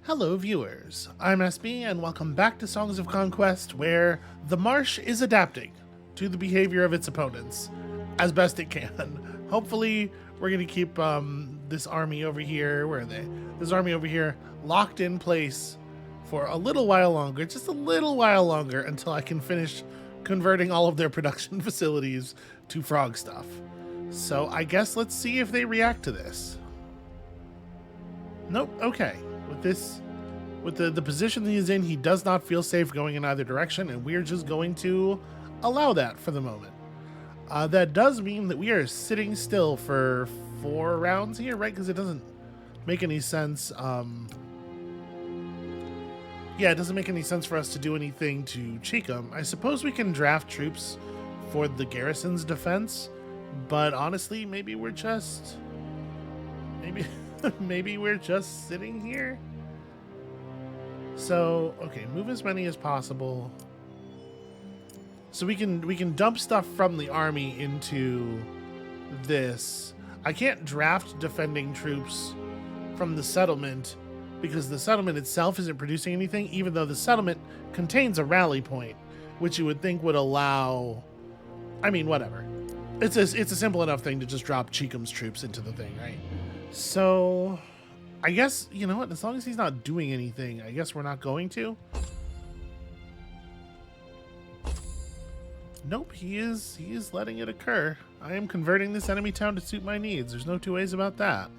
Hello viewers, I'm SB and welcome back to Songs of Conquest, where the Marsh is adapting to the behavior of its opponents as best it can. Hopefully we're going to keep this army over here, where are they? This army over here locked in place for a little while longer, just a little while longer, until I can finish converting all of their production facilities to frog stuff. So I guess let's see if they react to this. Nope, okay. With the position he's in, he does not feel safe going in either direction, and we're just going to allow that for the moment. That does mean that we are sitting still for 4 rounds here, right? Because it doesn't make any sense. Yeah, it doesn't make any sense for us to do anything to Cheekham. I suppose we can draft troops for the garrison's defense, but honestly, maybe we're just... Maybe we're just sitting here. So, okay, move as many as possible. So we can dump stuff from the army into this. I can't draft defending troops from the settlement because the settlement itself isn't producing anything, even though the settlement contains a rally point, which you would think would allow... I mean, whatever. It's a simple enough thing to just drop Cheekham's troops into the thing, right? So, I guess, you know what, as long as he's not doing anything, I guess we're not going to. Nope, he is letting it occur. I am converting this enemy town to suit my needs. There's no two ways about that.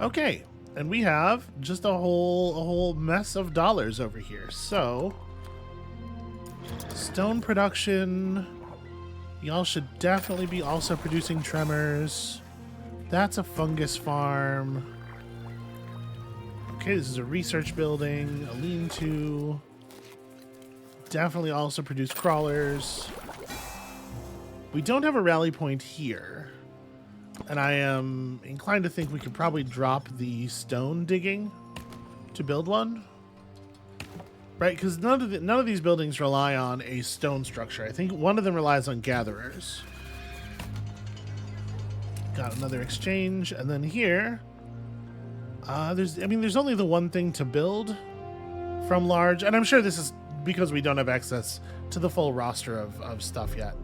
Okay, and we have just a whole mess of dollars over here. So, stone production... Y'all should definitely be also producing tremors. That's a fungus farm. Okay, this is a research building, a lean-to. Definitely also produce crawlers. We don't have a rally point here. And I am inclined to think we could probably drop the stone digging to build one. Right, because none of these buildings rely on a stone structure. I think one of them relies on gatherers. Got another exchange, and then here, there's only the one thing to build from large, and I'm sure this is because we don't have access to the full roster of stuff yet.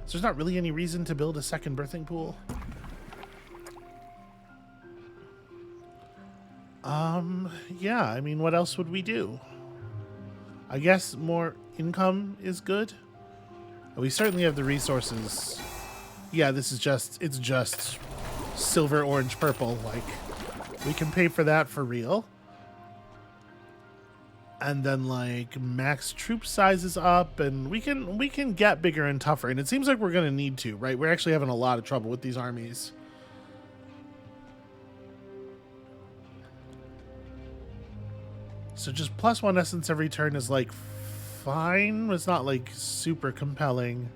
So there's not really any reason to build a second birthing pool. Yeah, I mean, what else would we do? I guess more income is good. We certainly have the resources. Yeah, it's just silver, orange, purple. Like, we can pay for that for real. And then, like, max troop sizes up, and we can get bigger and tougher. And it seems like we're gonna need to, right? We're actually having a lot of trouble with these armies. So just +1 essence every turn is like fine. It's not like super compelling.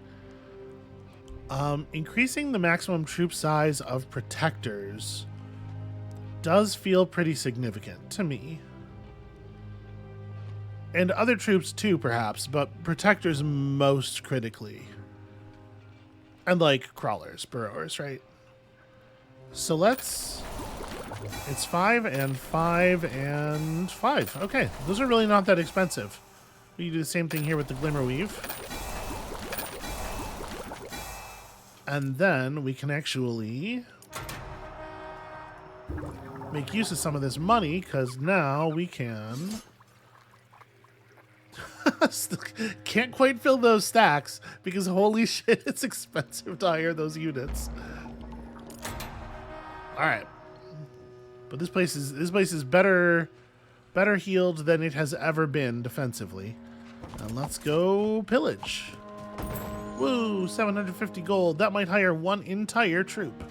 Increasing the maximum troop size of protectors does feel pretty significant to me. And other troops too, perhaps, but protectors most critically. And like crawlers, burrowers, right? So let's... It's 5 and 5 and 5. Okay, those are really not that expensive. We do the same thing here with the Glimmerweave. And then we can actually make use of some of this money, because now we can... Can't quite fill those stacks, because holy shit, it's expensive to hire those units. Alright. But this place is better healed than it has ever been defensively. And let's go pillage. Woo, 750 gold. That might hire one entire troop.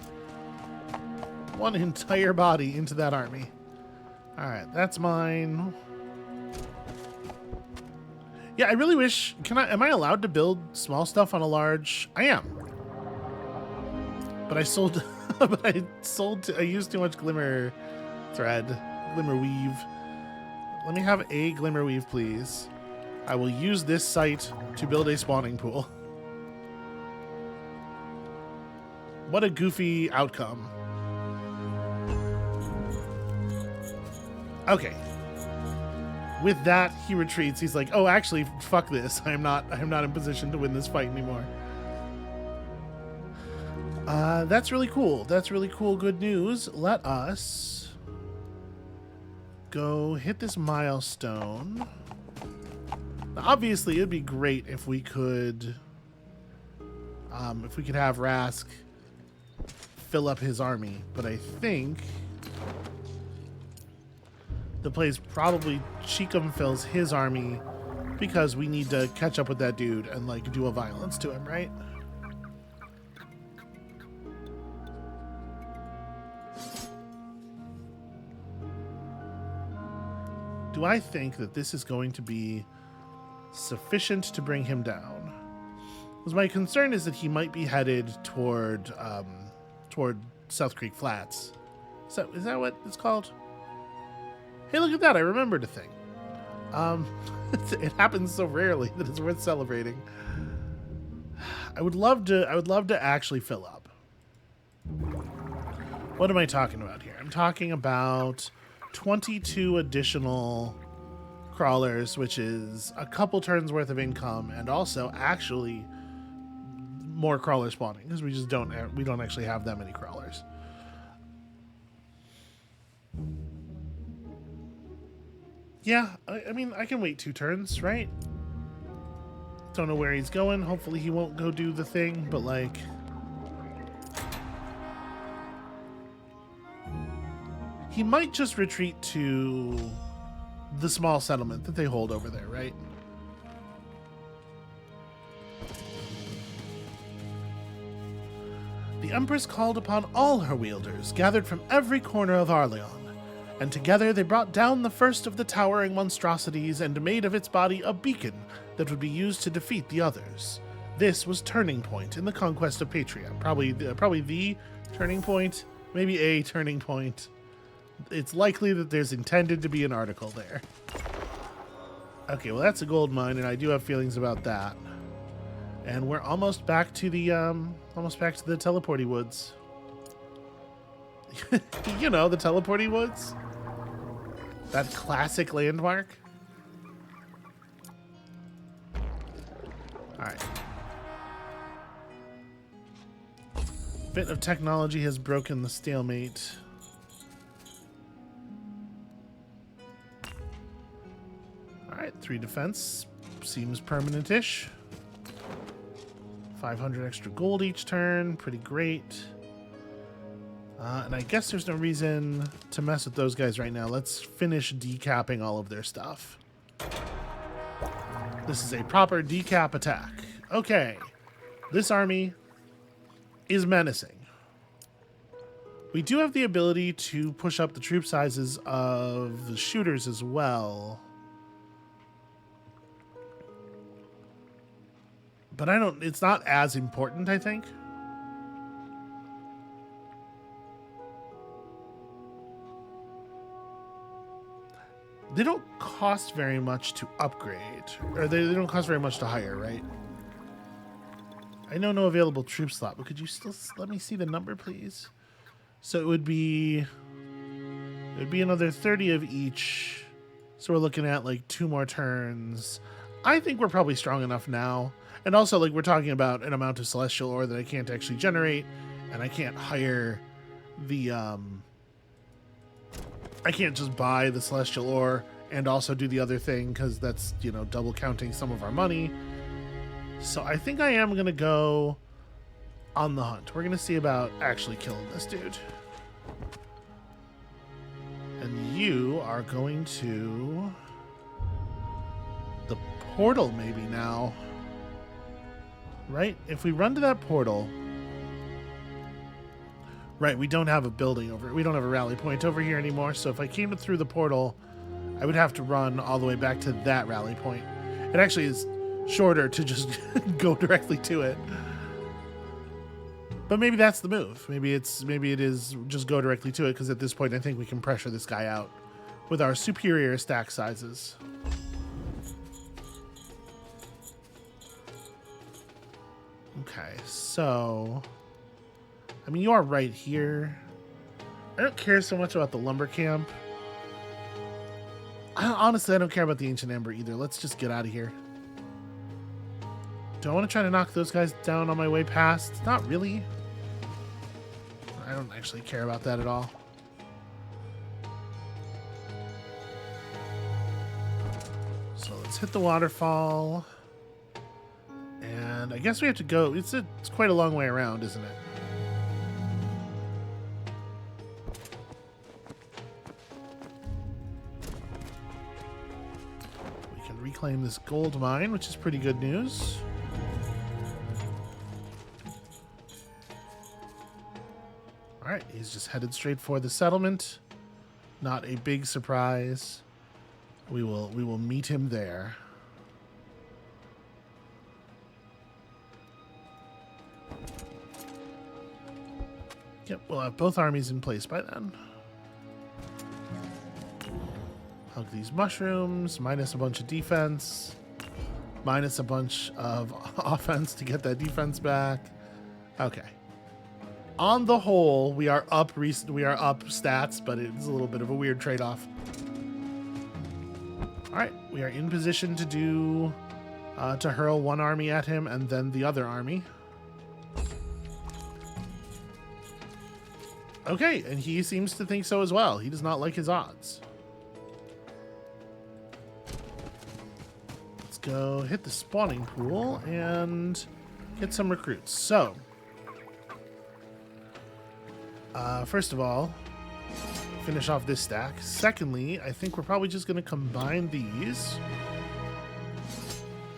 One entire body into that army. Alright, that's mine. Yeah, I really wish... Am I allowed to build small stuff on a large... I am. But I sold... I used too much glimmer weave. Let me have a glimmer weave, please. I will use this site to build a spawning pool. What a goofy outcome. Okay. With that, he retreats. He's like, "Oh, actually, fuck this. I'm not in position to win this fight anymore." That's really cool. That's really cool. Good news. Let us go hit this milestone. Now, obviously, it'd be great if we could have Rask fill up his army, but I think the place probably Cheekum fills his army because we need to catch up with that dude and like do a violence to him, right? Do I think that this is going to be sufficient to bring him down? Because my concern is that he might be headed toward South Creek Flats. Is that what it's called? Hey, look at that! I remembered a thing. It happens so rarely that it's worth celebrating. I would love to actually fill up. What am I talking about here? I'm talking about 22 additional crawlers, which is a couple turns worth of income, and also actually more crawler spawning because we don't actually have that many crawlers. Yeah, I mean, I can wait 2 turns, right? Don't know where he's going. Hopefully he won't go do the thing, but like, he might just retreat to the small settlement that they hold over there, right? The Empress called upon all her wielders, gathered from every corner of Arleon, and together they brought down the first of the towering monstrosities and made of its body a beacon that would be used to defeat the others. This was Turning Point in the conquest of Patria. Probably the turning point, maybe a turning point. It's likely that there's intended to be an article there. Okay, well that's a gold mine, and I do have feelings about that. And we're almost back to the teleporty woods. You know, the teleporty woods. That classic landmark. All right. Bit of technology has broken the stalemate. Alright, 3 defense. Seems permanent-ish. 500 extra gold each turn. Pretty great. And I guess there's no reason to mess with those guys right now. Let's finish decapping all of their stuff. This is a proper decap attack. Okay. This army is menacing. We do have the ability to push up the troop sizes of the shooters as well. But it's not as important, I think. They don't cost very much to upgrade. Or they don't cost very much to hire, right? I know no available troop slot, but could you still let me see the number, please? So it would be another 30 of each. So we're looking at like 2 more turns. I think we're probably strong enough now. And also, like, we're talking about an amount of celestial ore that I can't actually generate, and I can't hire the I can't just buy the celestial ore and also do the other thing, because that's, you know, double counting some of our money. So I think I am going to go on the hunt. We're going to see about actually killing this dude. And you are going to the portal maybe now. Right? If we run to that portal... Right, we don't have a building over... We don't have a rally point over here anymore, so if I came through the portal, I would have to run all the way back to that rally point. It actually is shorter to just go directly to it. But maybe that's the move. Maybe it is just go directly to it, because at this point I think we can pressure this guy out with our superior stack sizes. Okay, so... I mean, you are right here. I don't care so much about the lumber camp. Honestly, I don't care about the Ancient Ember either. Let's just get out of here. Do I want to try to knock those guys down on my way past? Not really. I don't actually care about that at all. So let's hit the waterfall. And I guess we have to go. It's quite a long way around, isn't it? We can reclaim this gold mine, which is pretty good news. All right, he's just headed straight for the settlement. Not a big surprise. We will meet him there. Yep, we'll have both armies in place by then. Hug these mushrooms, minus a bunch of defense, minus a bunch of offense to get that defense back. Okay. On the whole, we are up stats, but it's a little bit of a weird trade-off. All right, we are in position to do to hurl one army at him and then the other army. Okay, and he seems to think so as well. He does not like his odds. Let's go hit the spawning pool and get some recruits. So, first of all, finish off this stack. Secondly, I think we're probably just going to combine these.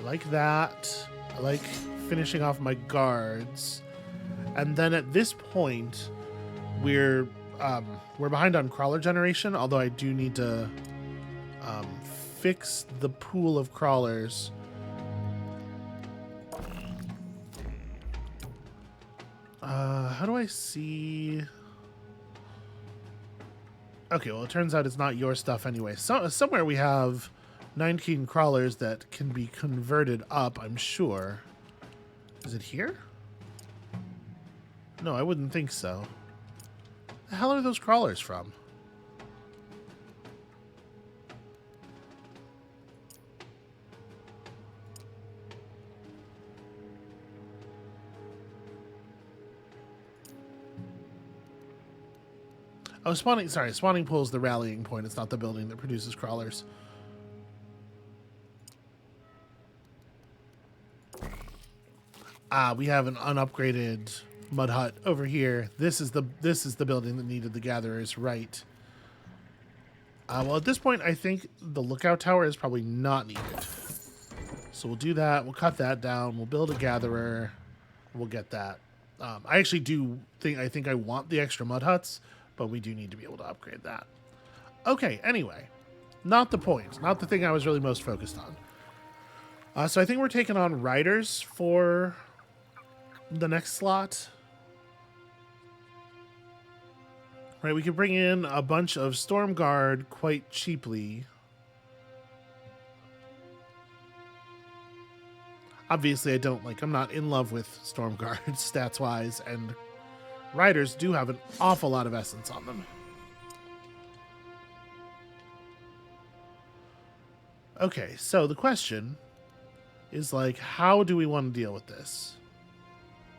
I like that. I like finishing off my guards. And then at this point, we're behind on crawler generation, although I do need to fix the pool of crawlers. How do I see... Okay, well, it turns out it's not your stuff anyway. So, somewhere we have 19 crawlers that can be converted up, I'm sure. Is it here? No, I wouldn't think so. The hell are those crawlers from? Oh, spawning pool is the rallying point. It's not the building that produces crawlers. We have an unupgraded mud hut over here. This is the building that needed the gatherers, right? Well, at this point, I think the lookout tower is probably not needed. So we'll do that. We'll cut that down. We'll build a gatherer. We'll get that. I actually do think I want the extra mud huts, but we do need to be able to upgrade that. Okay, anyway. Not the point. Not the thing I was really most focused on. So I think we're taking on riders for the next slot. Right, we can bring in a bunch of Storm Guard quite cheaply. Obviously, I'm not in love with Storm Guard stats-wise, and riders do have an awful lot of essence on them. Okay, so the question is, how do we want to deal with this?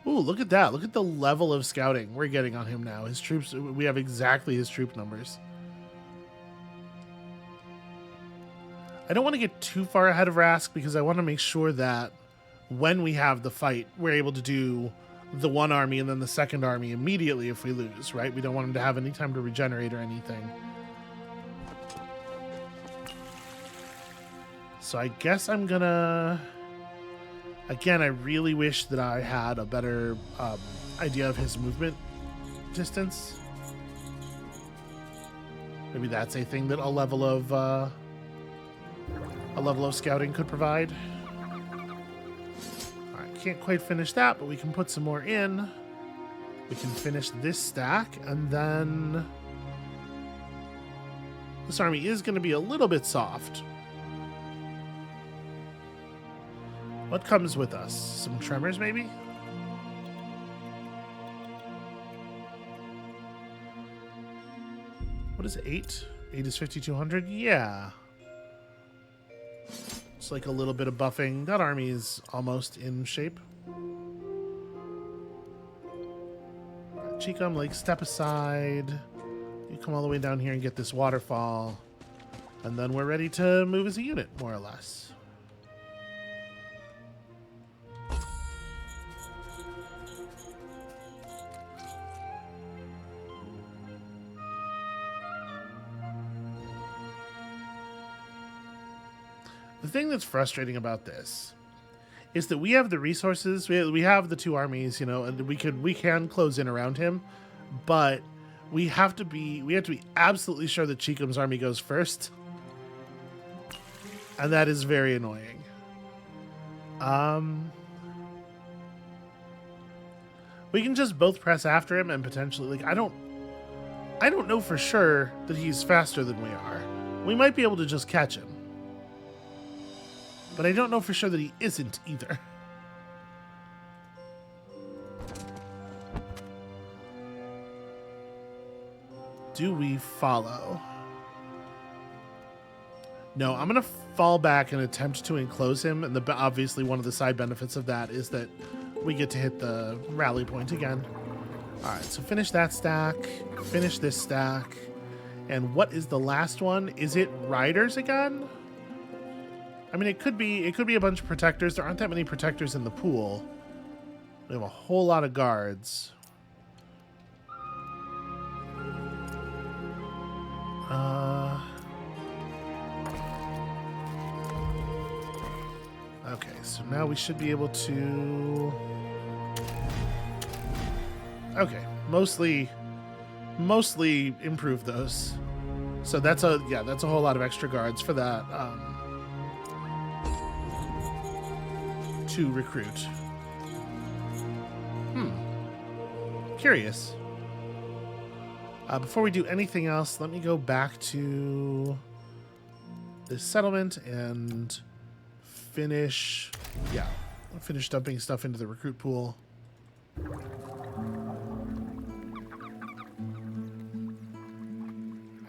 Ooh, look at that. Look at the level of scouting we're getting on him now. His troops, we have exactly his troop numbers. I don't want to get too far ahead of Rask because I want to make sure that when we have the fight, we're able to do the one army and then the second army immediately if we lose, right? We don't want him to have any time to regenerate or anything. So I guess I'm gonna... Again, I really wish that I had a better idea of his movement distance. Maybe that's a thing that a level of scouting could provide. All right, can't quite finish that, but we can put some more in. We can finish this stack, and then this army is going to be a little bit soft. What comes with us? Some tremors, maybe? What is 8? 8 is 5,200? Yeah. It's like a little bit of buffing. That army is almost in shape. Chicum, like, step aside. You come all the way down here and get this waterfall. And then we're ready to move as a unit, more or less. The thing that's frustrating about this is that we have the resources, we have the two armies, you know, and we can close in around him, but we have to be absolutely sure that Chicum's army goes first. And that is very annoying. We can just both press after him and potentially, like, I don't know for sure that he's faster than we are. We might be able to just catch him. But I don't know for sure that he isn't either. Do we follow? No, I'm going to fall back and attempt to enclose him. And obviously one of the side benefits of that is that we get to hit the rally point again. All right, so finish that stack. Finish this stack. And what is the last one? Is it riders again? I mean, it could be a bunch of protectors. There aren't that many protectors in the pool. We have a whole lot of guards. Okay, so now we should be able to... Okay, mostly improve those. So that's a whole lot of extra guards for that. To recruit. Curious. Before we do anything else, let me go back to this settlement and finish dumping stuff into the recruit pool.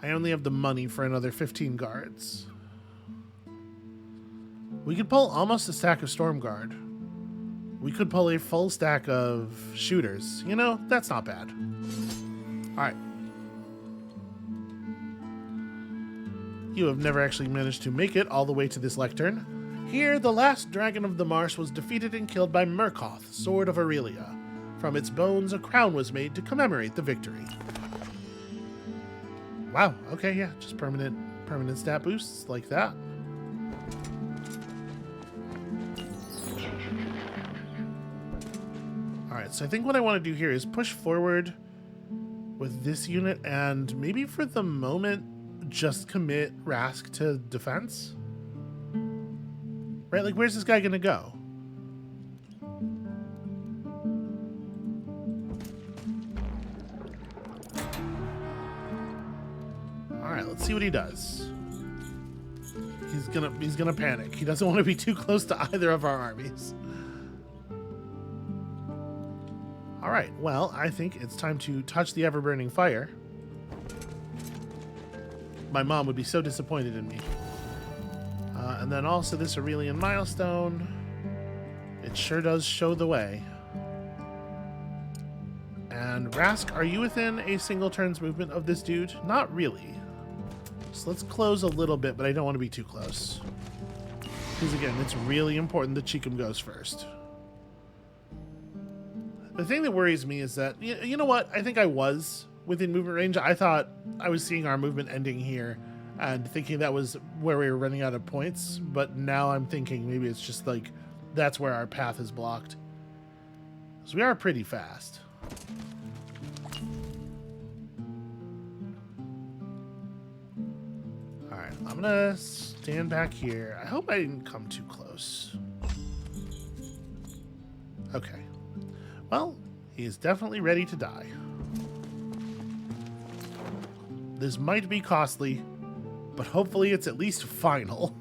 I only have the money for another 15 guards. We could pull almost a stack of Storm Guard. We could pull a full stack of shooters. You know, that's not bad. All right. You have never actually managed to make it all the way to this lectern. Here, the last dragon of the Marsh was defeated and killed by Murkoth, Sword of Aurelia. From its bones, a crown was made to commemorate the victory. Wow, okay, yeah, just permanent stat boosts like that. Alright, so I think what I want to do here is push forward with this unit and maybe for the moment just commit Rask to defense. Right, like where's this guy gonna go? Alright, let's see what he does. He's gonna panic. He doesn't want to be too close to either of our armies. Alright, well, I think it's time to touch the ever-burning fire. My mom would be so disappointed in me. And then also this Aurelian milestone. It sure does show the way. And Rask, are you within a single turn's movement of this dude? Not really. So let's close a little bit, but I don't want to be too close. Because again, it's really important that Chicum goes first. The thing that worries me is that, you know what? I think I was within movement range. I thought I was seeing our movement ending here and thinking that was where we were running out of points. But now I'm thinking maybe it's just like that's where our path is blocked. So we are pretty fast. All right, I'm going to stand back here. I hope I didn't come too close. Okay. Well, he is definitely ready to die. This might be costly, but hopefully it's at least final.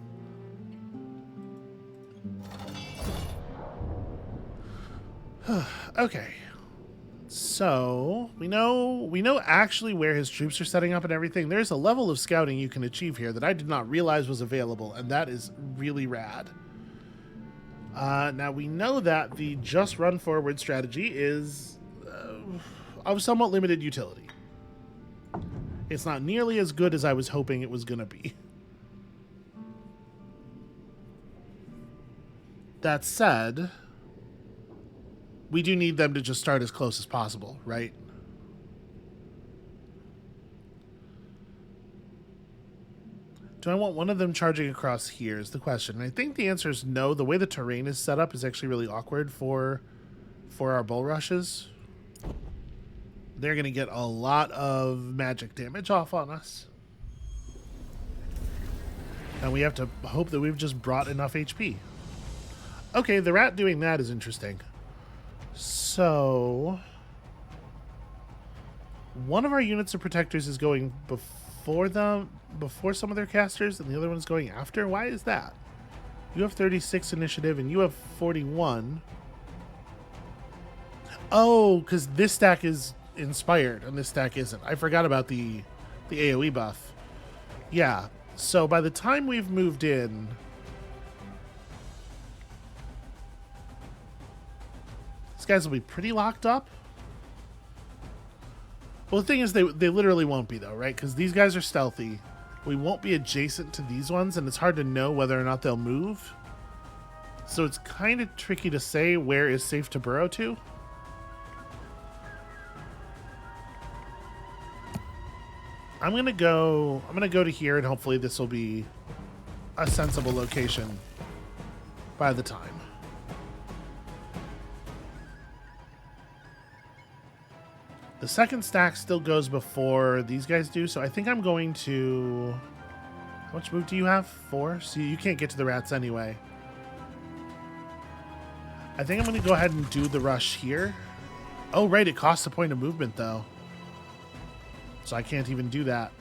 Okay. So we know actually where his troops are setting up and everything. There's a level of scouting you can achieve here that I did not realize was available, and that is really rad. Now we know that the just run forward strategy is of somewhat limited utility. It's not nearly as good as I was hoping it was going to be. That said, we do need them to just start as close as possible, right? Do I want one of them charging across here is the question. And I think the answer is no. The way the terrain is set up is actually really awkward for our bull rushes. They're going to get a lot of magic damage off on us. And we have to hope that we've just brought enough HP. Okay, the rat doing that is interesting. So one of our units of protectors is going before some of their casters, and the other one is going after. Why is that? You have 36 initiative and you have 41. Oh, because this stack is inspired and this stack isn't. I forgot about the AoE buff. Yeah, so by the time we've moved in, these guys will be pretty locked up. Well, the thing is, they literally won't be, though, right? Because these guys are stealthy. We won't be adjacent to these ones, and it's hard to know whether or not they'll move. So it's kind of tricky to say where is safe to burrow to. I'm gonna go to here, and hopefully this will be a sensible location by the time. The second stack still goes before these guys do, so I think I'm going to... How much move do you have? 4? So you can't get to the rats anyway. I think I'm going to go ahead and do the rush here. Oh, right, it costs a point of movement, though. So I can't even do that.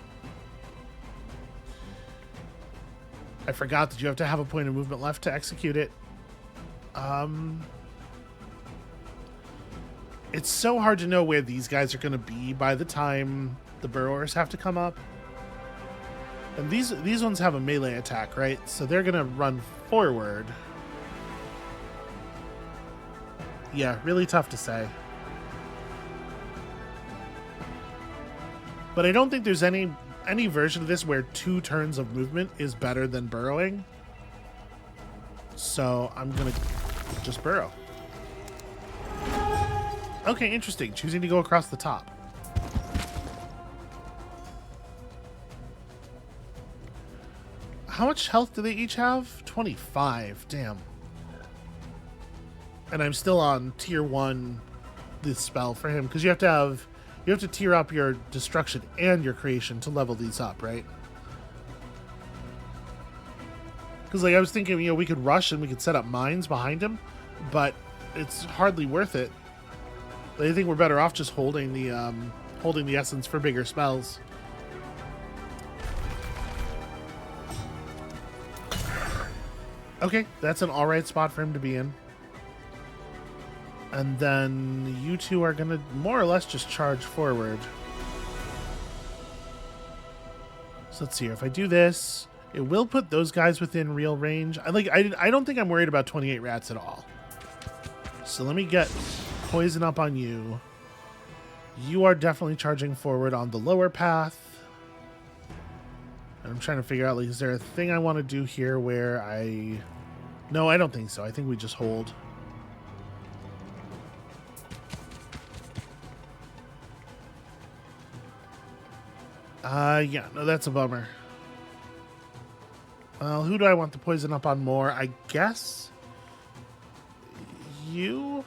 I forgot that you have to have a point of movement left to execute it. It's so hard to know where these guys are going to be by the time the burrowers have to come up. And these ones have a melee attack, right? So they're going to run forward. Yeah, really tough to say. But I don't think there's any version of this where 2 turns of movement is better than burrowing. So I'm going to just burrow. Okay, interesting. Choosing to go across the top. How much health do they each have? 25. Damn. And I'm still on tier 1 this spell for him, because you have to tier up your destruction and your creation to level these up, right? Because like I was thinking, we could rush and we could set up mines behind him, but it's hardly worth it. I think we're better off just holding the essence for bigger spells. Okay, that's an alright spot for him to be in. And then you two are going to more or less just charge forward. So let's see here. If I do this, it will put those guys within real range. I don't think I'm worried about 28 rats at all. So let me get poison up on you. You are definitely charging forward on the lower path. And I'm trying to figure out, like, is there a thing I want to do here where I... No, I don't think so. I think we just hold. Yeah, no, that's a bummer. Well, who do I want to poison up on more? I guess you?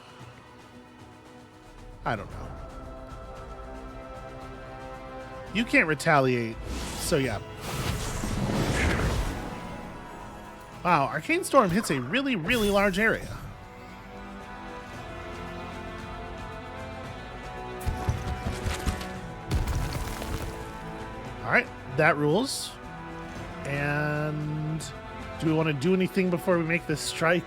I don't know. You can't retaliate, so yeah. Wow, Arcane Storm hits a really, really large area. Alright, that rules. And do we want to do anything before we make this strike?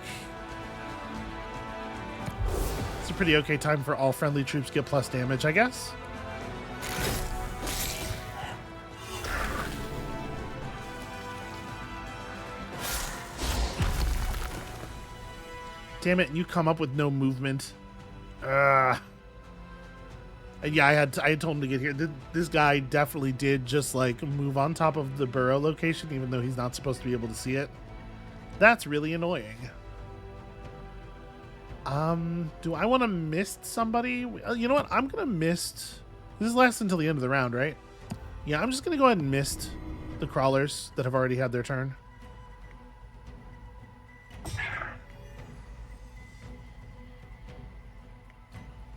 It's a pretty okay time for all friendly troops get plus damage, I guess. Damn it, you come up with no movement. Yeah, I had told him to get here. This guy definitely did just like move on top of the burrow location, even though he's not supposed to be able to see it. That's really annoying. Do I want to mist somebody? You know what? I'm gonna mist. This lasts until the end of the round, right? Yeah, I'm just gonna go ahead and mist the crawlers that have already had their turn.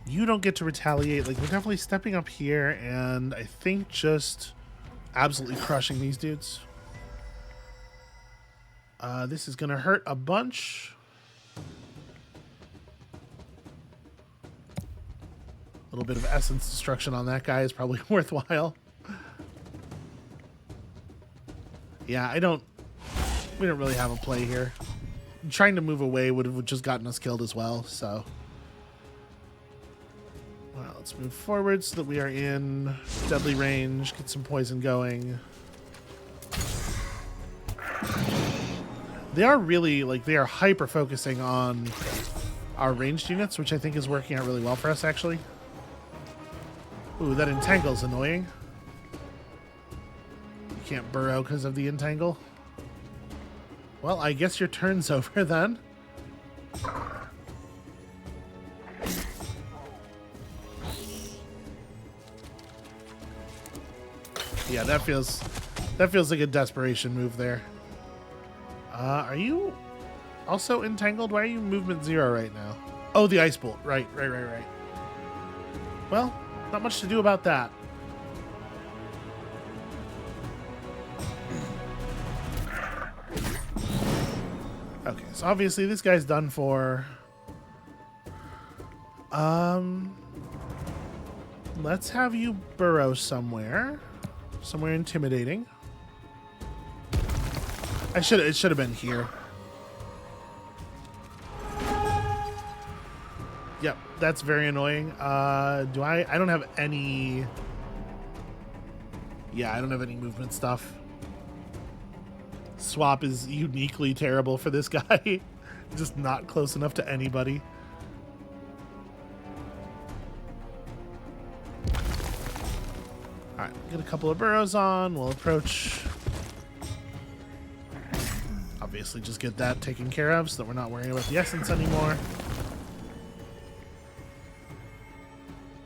You don't get to retaliate. Like, we're definitely stepping up here, and I think just absolutely crushing these dudes. This is gonna hurt a bunch. A little bit of essence destruction on that guy is probably worthwhile. Yeah, we don't really have a play here. Trying to move away would have just gotten us killed as well, so. Well, let's move forward so that we are in deadly range, get some poison going. They are really, like, they are hyper focusing on our ranged units, which I think is working out really well for us, actually. Ooh, that entangle's annoying. You can't burrow because of the entangle. Well, I guess your turn's over then. Yeah, that feels like a desperation move there. Are you also entangled? Why are you movement 0 right now? Oh, the ice bolt. Right. Well, not much to do about that. Okay, so obviously this guy's done for. Let's have you burrow somewhere intimidating. It should have been here. Yep, that's very annoying. I don't have any. Yeah, I don't have any movement stuff. Swap is uniquely terrible for this guy. Just not close enough to anybody. Alright, get a couple of burrows on. We'll approach. Obviously, just get that taken care of so that we're not worrying about the essence anymore.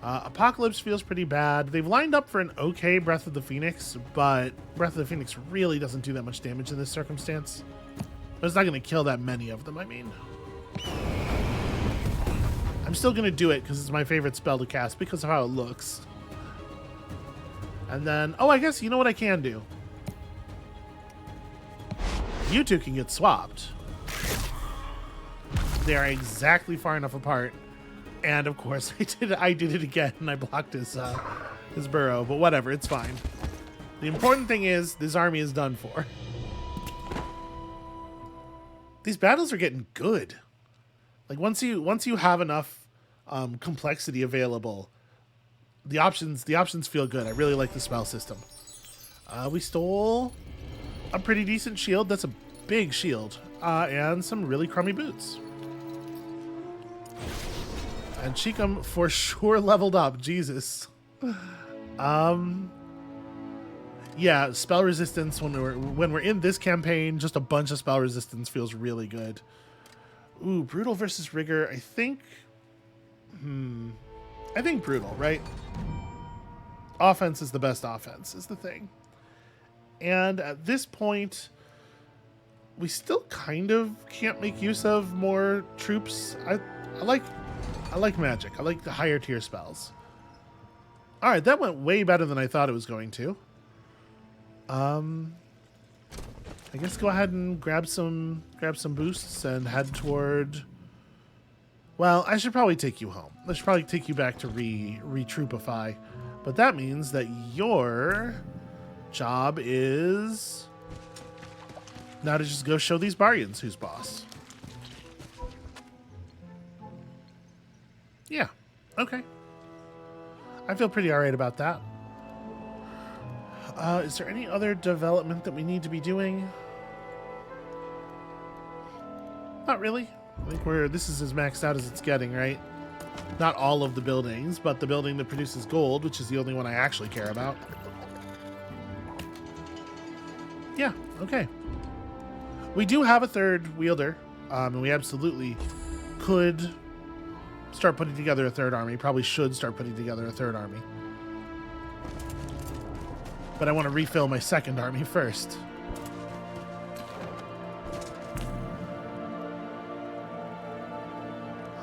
Apocalypse feels pretty bad. They've lined up for an okay Breath of the Phoenix, but Breath of the Phoenix really doesn't do that much damage in this circumstance. But it's not going to kill that many of them, I mean. I'm still going to do it because it's my favorite spell to cast because of how it looks. And then, oh, I guess you know what I can do? You two can get swapped. They are exactly far enough apart. And of course, I did it again, and I blocked his burrow. But whatever, it's fine. The important thing is this army is done for. These battles are getting good. Like once you have enough complexity available, the options feel good. I really like the spell system. We stole a pretty decent shield. That's a big shield, and some really crummy boots. And Cheekum for sure leveled up. Jesus. Yeah, spell resistance when we're in this campaign, just a bunch of spell resistance feels really good. Ooh, brutal versus rigor. I think brutal, right? Offense is the best offense, is the thing. And at this point, we still kind of can't make use of more troops. I like magic. I like the higher tier spells. All right, that went way better than I thought it was going to. I guess go ahead and grab some boosts and head toward. Well, I should probably take you home. I should probably take you back to re-troopify, but that means that your job is now to just go show these Barians who's boss. Okay. I feel pretty alright about that. Is there any other development that we need to be doing? Not really. I think this is as maxed out as it's getting, right? Not all of the buildings, but the building that produces gold, which is the only one I actually care about. Yeah, okay. We do have a third wielder, and we absolutely could start putting together a third army. Probably should start putting together a third army. But I want to refill my second army first.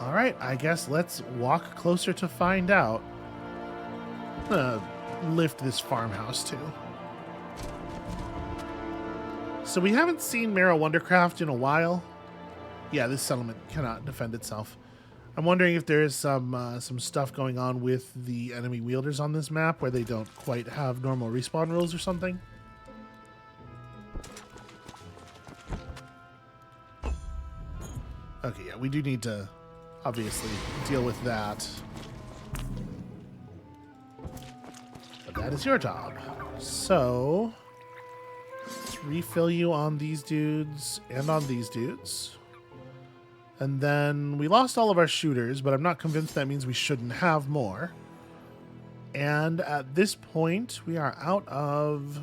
All right, I guess let's walk closer to find out. I'm gonna lift this farmhouse too. So we haven't seen Merrow Wondercraft in a while. Yeah, this settlement cannot defend itself. I'm wondering if there's some stuff going on with the enemy wielders on this map where they don't quite have normal respawn rules or something. Okay, yeah, we do need to obviously deal with that. But that is your job. So let's refill you on these dudes and on these dudes. And then we lost all of our shooters, but I'm not convinced that means we shouldn't have more. And at this point, we are out of...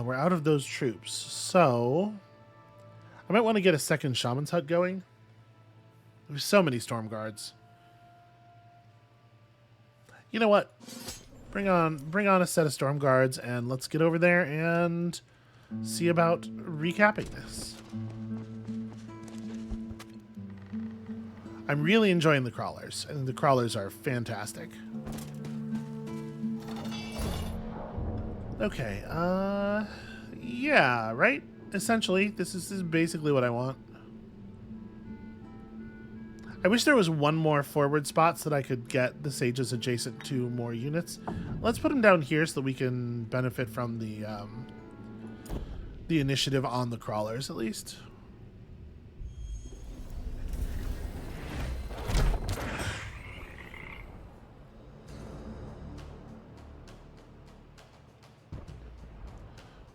we're out of those troops. So I might want to get a second Shaman's Hut going. There's so many Storm Guards. You know what? Bring on a set of Storm Guards, and let's get over there and see about recapping this. I'm really enjoying the crawlers, and the crawlers are fantastic. Okay, yeah, right? Essentially, this is basically what I want. I wish there was one more forward spot so that I could get the sages adjacent to more units. Let's put them down here so that we can benefit from the initiative on the crawlers, at least.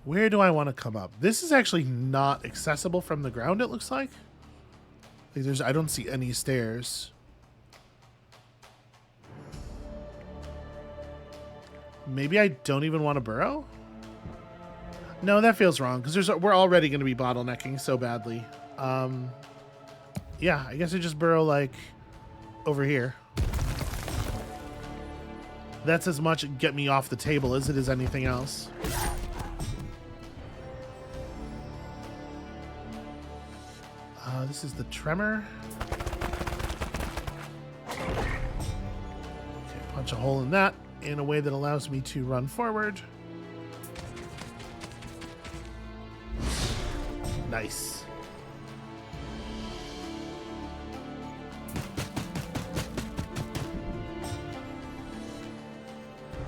Where do I want to come up? This is actually not accessible from the ground, it looks like. I don't see any stairs. Maybe I don't even want to burrow? No, that feels wrong, because we're already going to be bottlenecking so badly. Yeah, I guess I just burrow, like, over here. That's as much get me off the table as it is anything else. This is the tremor. Okay, punch a hole in that in a way that allows me to run forward. Nice.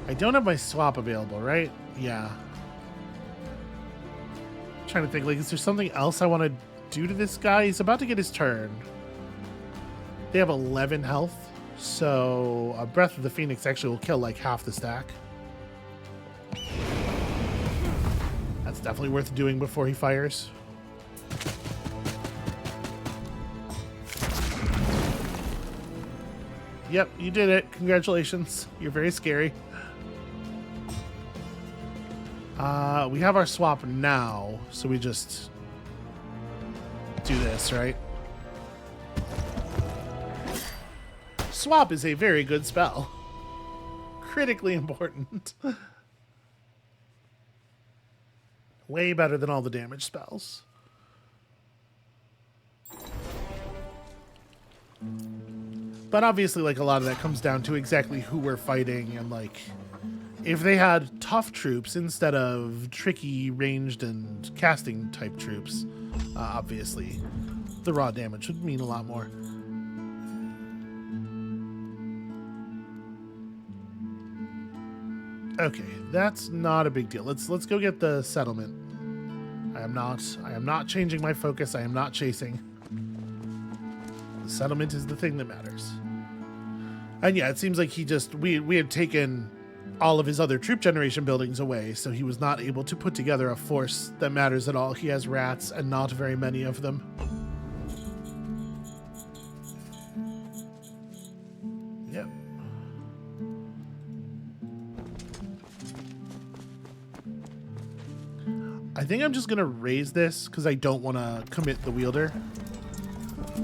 I don't have my swap available, right? Yeah. I'm trying to think, like, is there something else I want to do to this guy? He's about to get his turn. They have 11 health, so a Breath of the Phoenix actually will kill like half the stack. That's definitely worth doing before he fires. Yep, you did it. Congratulations. You're very scary. We have our swap now, so we just do this, right? Swap is a very good spell. Critically important. Way better than all the damage spells. But obviously, like, a lot of that comes down to exactly who we're fighting, and, like, if they had tough troops instead of tricky, ranged, and casting type troops, obviously the raw damage would mean a lot more. Okay, that's not a big deal. Let's go get the settlement. I am not changing my focus. I am not chasing. Settlement is the thing that matters. And yeah, it seems like we had taken all of his other troop generation buildings away, so he was not able to put together a force that matters at all. He has rats and not very many of them. Yep. I think I'm just gonna raise this because I don't want to commit the wielder.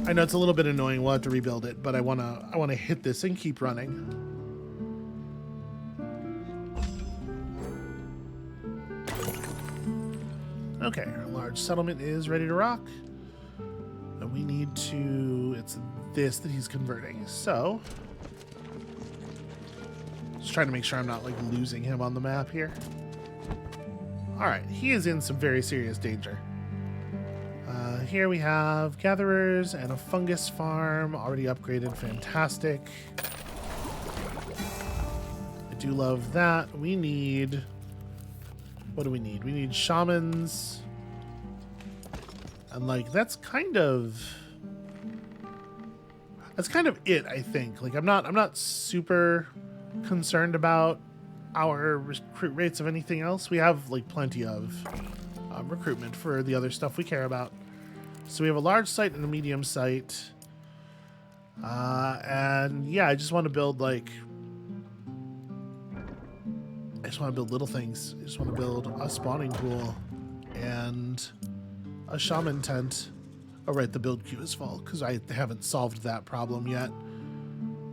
I know it's a little bit annoying. We'll have to rebuild it, but I wanna hit this and keep running. Okay, our large settlement is ready to rock. And we need to... It's this that he's converting. So... Just trying to make sure I'm not, like, losing him on the map here. Alright, he is in some very serious danger. Here we have gatherers and a fungus farm. Already upgraded. Fantastic. I do love that. We need... What do we need? We need shamans. And like that's kind of it, I think. Like I'm not super concerned about our recruit rates of anything else. We have like plenty of recruitment for the other stuff we care about. So we have a large site and a medium site. And yeah, I just want to build like little things. I just want to build a spawning pool and a shaman tent. Oh, right, the build queue is full because I haven't solved that problem yet.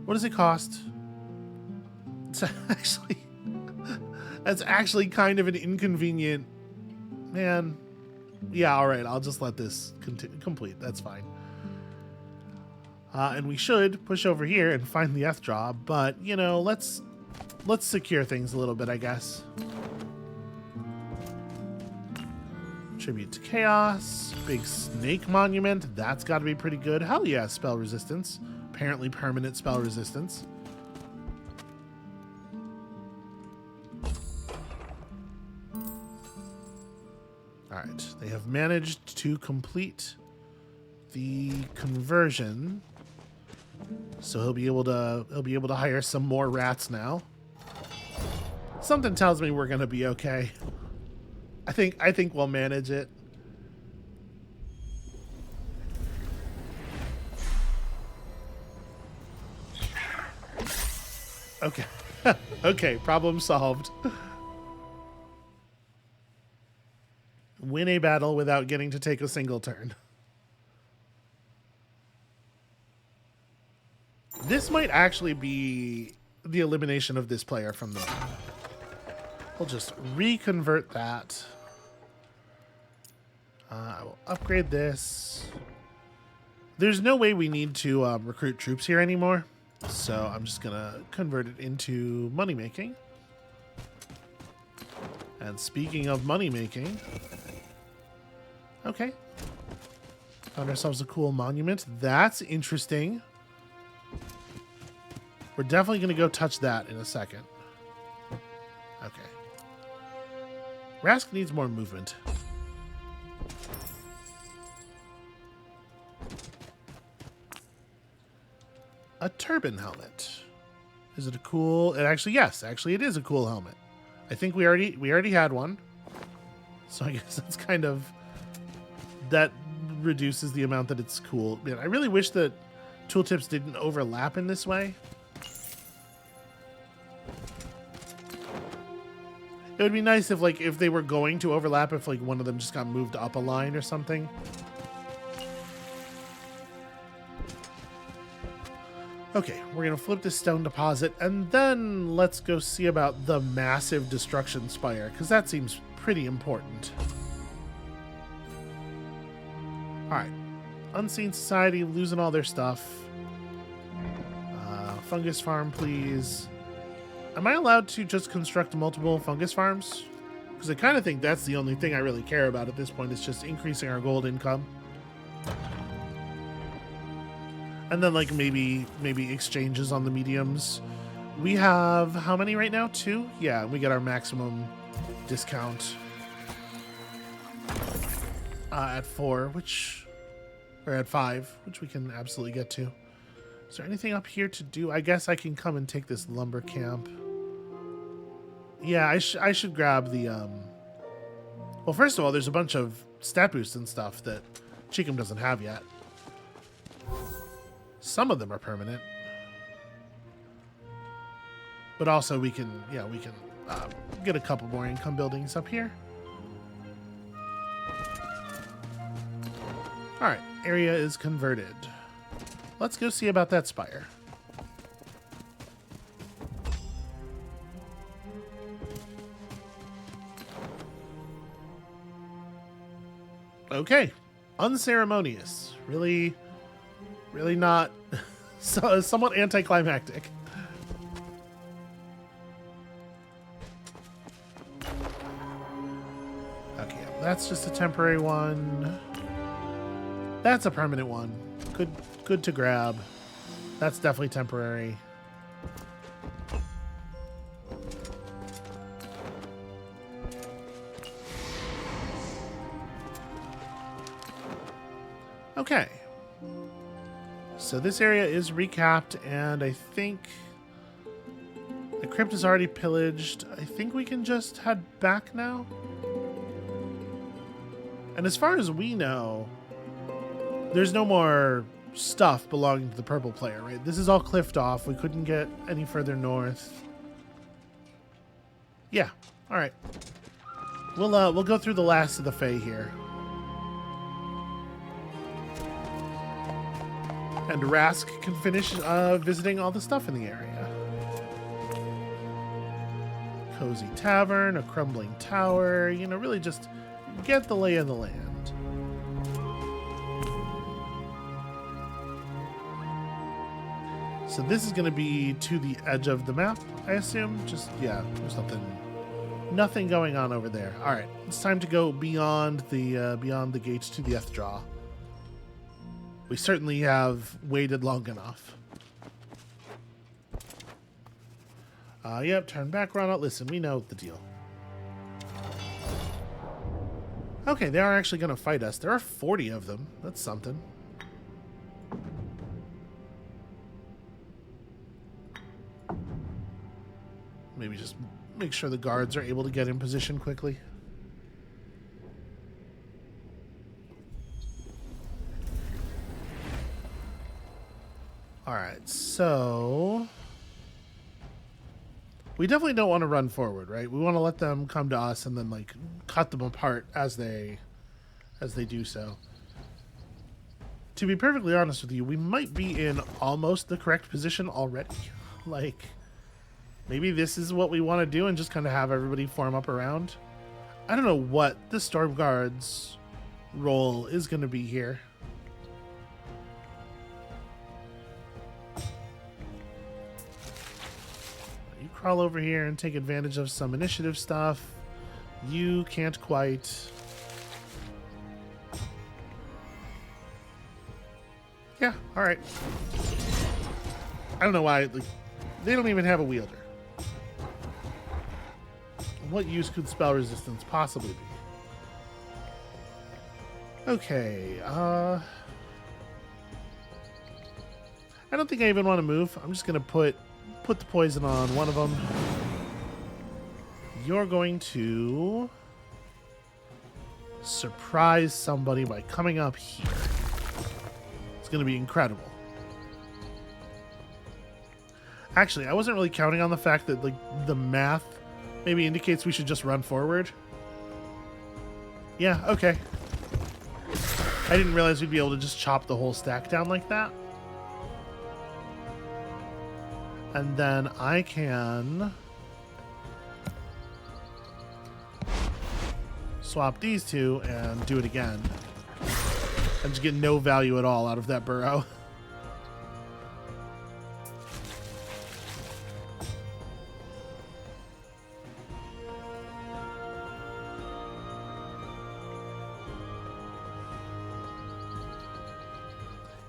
What does it cost? That's actually kind of an inconvenient... Man. Yeah, all right, I'll just let this complete. That's fine. And we should push over here and find the F job, but, you know, let's secure things a little bit, I guess. Tribute to Chaos. Big snake monument. That's got to be pretty good. Hell yeah, spell resistance. Apparently permanent spell resistance. Alright, they have managed to complete the conversion. So he'll be able to hire some more rats now. Something tells me we're gonna be okay. I think we'll manage it. Okay. Okay, problem solved. Win a battle without getting to take a single turn. This might actually be the elimination of this player from the map. We'll just reconvert that. I will upgrade this. There's no way we need to recruit troops here anymore, so I'm just going to convert it into money making. And speaking of money making, okay, found ourselves a cool monument. That's interesting. We're definitely going to go touch that in a second. Okay. Rask needs more movement. A turban helmet. Is it a cool... It actually, yes, actually it is a cool helmet. I think we already had one. So I guess that's kind of... That reduces the amount that it's cool. Man, I really wish that tooltips didn't overlap in this way. It would be nice if, like, if they were going to overlap, if, like, one of them just got moved up a line or something. Okay, we're going to flip this stone deposit, and then let's go see about the massive destruction spire, because that seems pretty important. Alright. Unseen Society, losing all their stuff. Fungus farm, please. Am I allowed to just construct multiple fungus farms? Because I kind of think that's the only thing I really care about at this point, is just increasing our gold income. And then, like, maybe exchanges on the mediums. We have how many right now? 2? Yeah, we get our maximum discount at 4, which Or at 5, which we can absolutely get to. Is there anything up here to do? I guess I can come and take this lumber camp. Yeah, I should grab the... Well, first of all, there's a bunch of stat boosts and stuff that Cheekham doesn't have yet. Some of them are permanent. But also we can get a couple more income buildings up here. Alright, area is converted. Let's go see about that spire. Okay, unceremonious. Really not somewhat anticlimactic. Okay, that's just a temporary one. That's a permanent one. Good to grab. That's definitely temporary. Okay. So this area is recapped, and I think the crypt is already pillaged. I think we can just head back now. And as far as we know, there's no more stuff belonging to the purple player, right? This is all cliffed off. We couldn't get any further north. Yeah. All right. We'll go through the last of the Fae here. And Rask can finish visiting all the stuff in the area. Cozy tavern, a crumbling tower. You know, really just get the lay of the land. So this is going to be to the edge of the map, I assume. Just, yeah, there's nothing going on over there. All right, it's time to go beyond the gates to the Ethdraw. We certainly have waited long enough. Yep, turn back, run out. Listen, we know the deal. Okay, they are actually going to fight us. There are 40 of them. That's something. Maybe just make sure the guards are able to get in position quickly. Alright, so we definitely don't want to run forward, right? We want to let them come to us and then like cut them apart as they do so. To be perfectly honest with you, we might be in almost the correct position already. Like, maybe this is what we want to do and just kind of have everybody form up around. I don't know what the Storm Guard's role is going to be here. You crawl over here and take advantage of some initiative stuff. You can't quite. Yeah, all right. I don't know why. Like, they don't even have a wielder. What use could spell resistance possibly be? Okay, I don't think I even want to move. I'm just going to put the poison on one of them. You're going to surprise somebody by coming up here. It's going to be incredible. Actually, I wasn't really counting on the fact that like the math maybe indicates we should just run forward. Yeah, okay. I didn't realize we'd be able to just chop the whole stack down like that. And then I can swap these two and do it again. And just get no value at all out of that burrow.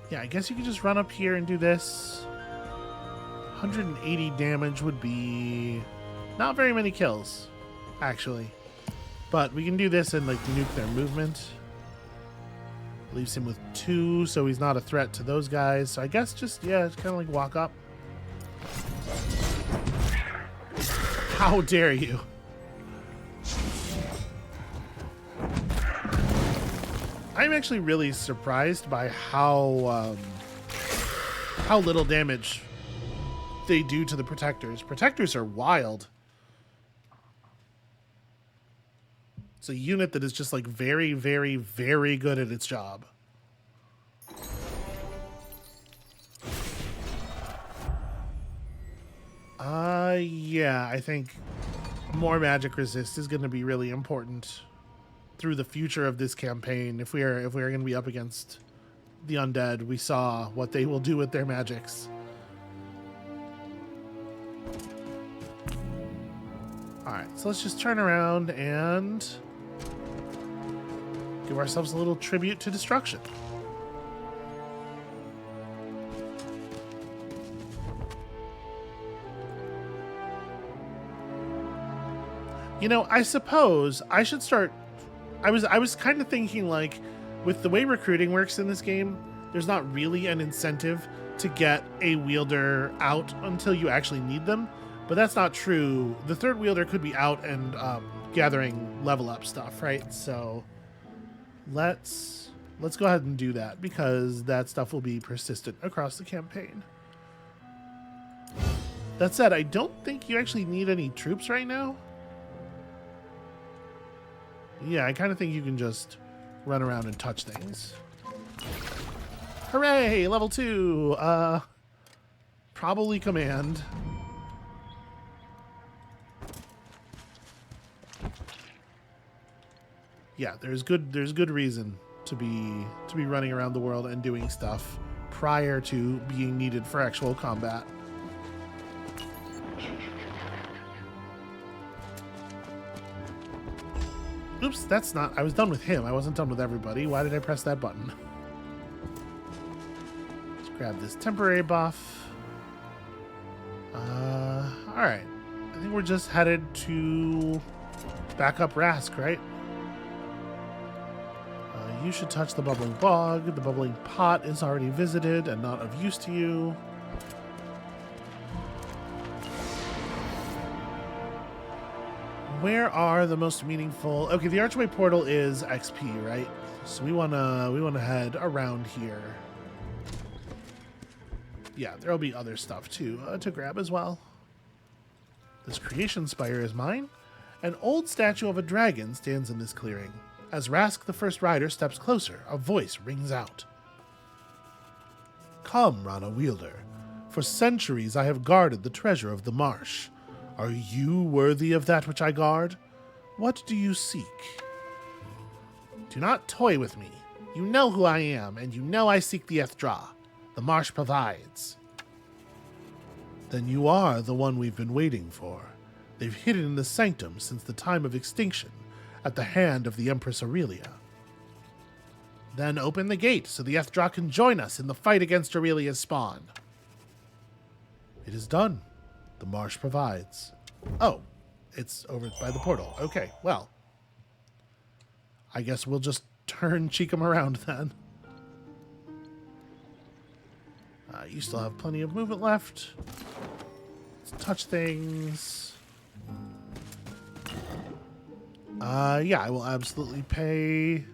Yeah, I guess you could just run up here and do this. 180 damage would be not very many kills, actually. But we can do this and like nuke their movement. Leaves him with 2, so he's not a threat to those guys. So I guess just, yeah, it's kind of like walk up. How dare you? I'm actually really surprised by how little damage they do to the protectors. Protectors are wild. It's a unit that is just like very, very, very good at its job. Yeah, I think more magic resist is going to be really important through the future of this campaign. If we are going to be up against the undead, we saw what they will do with their magics. All right, so let's just turn around and give ourselves a little tribute to destruction. You know, I suppose I should start. I was kind of thinking, like, with the way recruiting works in this game, there's not really an incentive to get a wielder out until you actually need them. But that's not true. The third wielder could be out and gathering level up stuff, right? So let's go ahead and do that, because that stuff will be persistent across the campaign. That said, I don't think you actually need any troops right now. Yeah, I kind of think you can just run around and touch things. Hooray! Level 2! Probably command. Yeah, there's good reason to be running around the world and doing stuff prior to being needed for actual combat. Oops, that's not... I was done with him. I wasn't done with everybody. Why did I press that button? Let's grab this temporary buff. Alright. I think we're just headed to back up Rask, right? You should touch the bubbling bog. The bubbling pot is already visited and not of use to you. Where are the most meaningful... Okay, the archway portal is XP, right? So we wanna head around here. Yeah, there'll be other stuff too to grab as well. This creation spire is mine. An old statue of a dragon stands in this clearing. As Rask, the first rider, steps closer, a voice rings out. Come, Rana Wielder. For centuries I have guarded the treasure of the Marsh. Are you worthy of that which I guard? What do you seek? Do not toy with me. You know who I am, and you know I seek the Ethdrah. The Marsh provides. Then you are the one we've been waiting for. They've hidden in the sanctum since the time of extinction, at the hand of the Empress Aurelia. Then open the gate so the Ethdrah can join us in the fight against Aurelia's spawn. It is done. The Marsh provides. Oh, it's over by the portal. Okay, well. I guess we'll just turn Cheekham around then. You still have plenty of movement left. Let's touch things. Yeah, I will absolutely pay.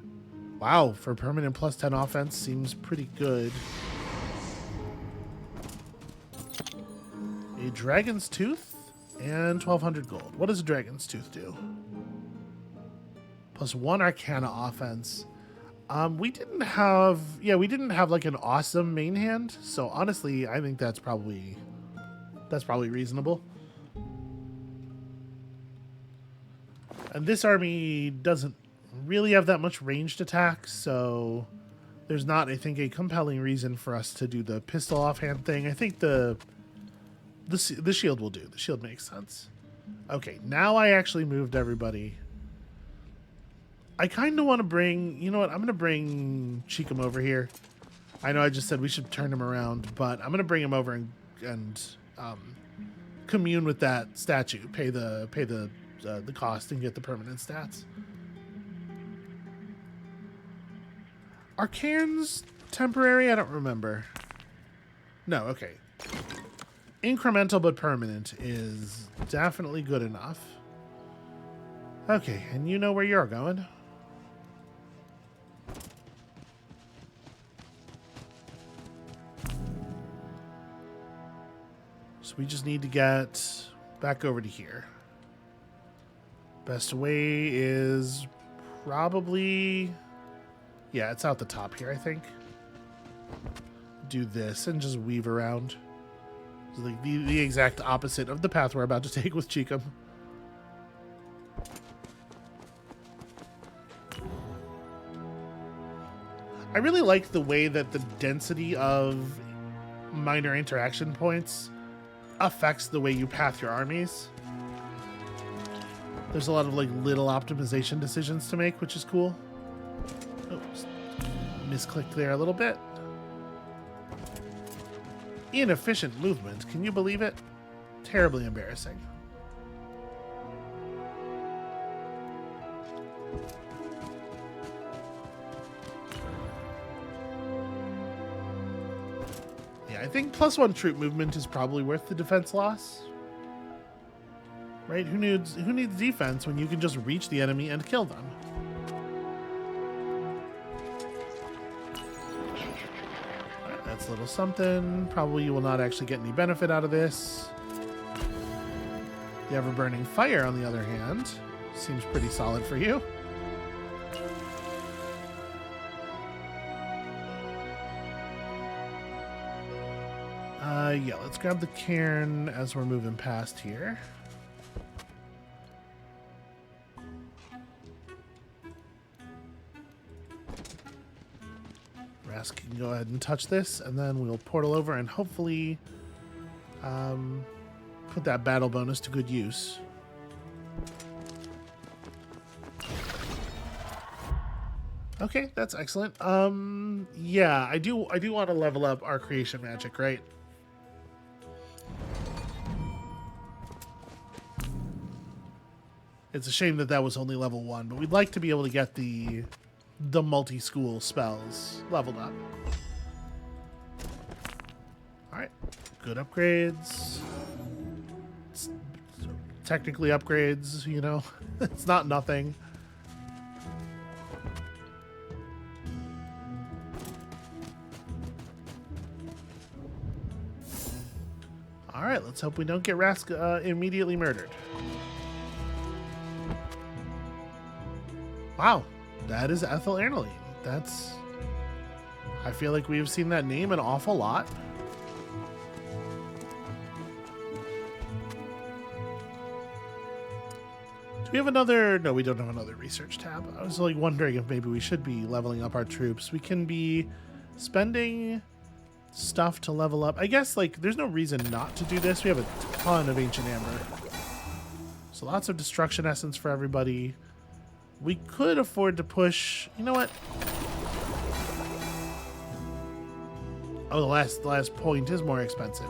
Wow, for permanent plus 10 offense seems pretty good. A Dragon's Tooth and 1,200 gold. What does a Dragon's Tooth do? Plus 1 Arcana offense. We didn't have like an awesome main hand, so honestly, I think that's probably reasonable. And this army doesn't really have that much ranged attack, so there's not, I think, a compelling reason for us to do the pistol offhand thing. I think the shield will do. The shield makes sense. Okay, now I actually moved everybody. I kind of want to bring... You know what? I'm going to bring Cheekham over here. I know I just said we should turn him around, but I'm going to bring him over and commune with that statue. Pay the cost and get the permanent stats. Are cairns temporary? I don't remember. No, okay. Incremental but permanent is definitely good enough. Okay, and you know where you're going. So we just need to get back over to here. Best way is probably... Yeah, it's out the top here, I think. Do this and just weave around. It's like the exact opposite of the path we're about to take with Cheekham. I really like the way that the density of minor interaction points affects the way you path your armies. There's a lot of like little optimization decisions to make, which is cool. Oops. Misclicked there a little bit. Inefficient movement. Can you believe it? Terribly embarrassing. Yeah, I think +1 troop movement is probably worth the defense loss. Right? Who needs defense when you can just reach the enemy and kill them? Alright, that's a little something. Probably you will not actually get any benefit out of this. The ever-burning fire, on the other hand, seems pretty solid for you. Yeah, let's grab the cairn as we're moving past here. Rask can go ahead and touch this, and then we'll portal over and hopefully put that battle bonus to good use. Okay, that's excellent. Yeah, I do want to level up our creation magic, right? It's a shame that that was only level 1, but we'd like to be able to get the multi-school spells leveled up. Alright, good upgrades. It's technically upgrades, you know. It's not nothing. Alright, let's hope we don't get Rask immediately murdered. Wow, that is Ethel Ernaline. That's... I feel like we've seen that name an awful lot. Do we have another... No, we don't have another research tab. I was like wondering if maybe we should be leveling up our troops. We can be spending stuff to level up. I guess, like, there's no reason not to do this. We have a ton of Ancient Amber. So lots of Destruction Essence for everybody. We could afford to push... You know what? Oh, the last point is more expensive.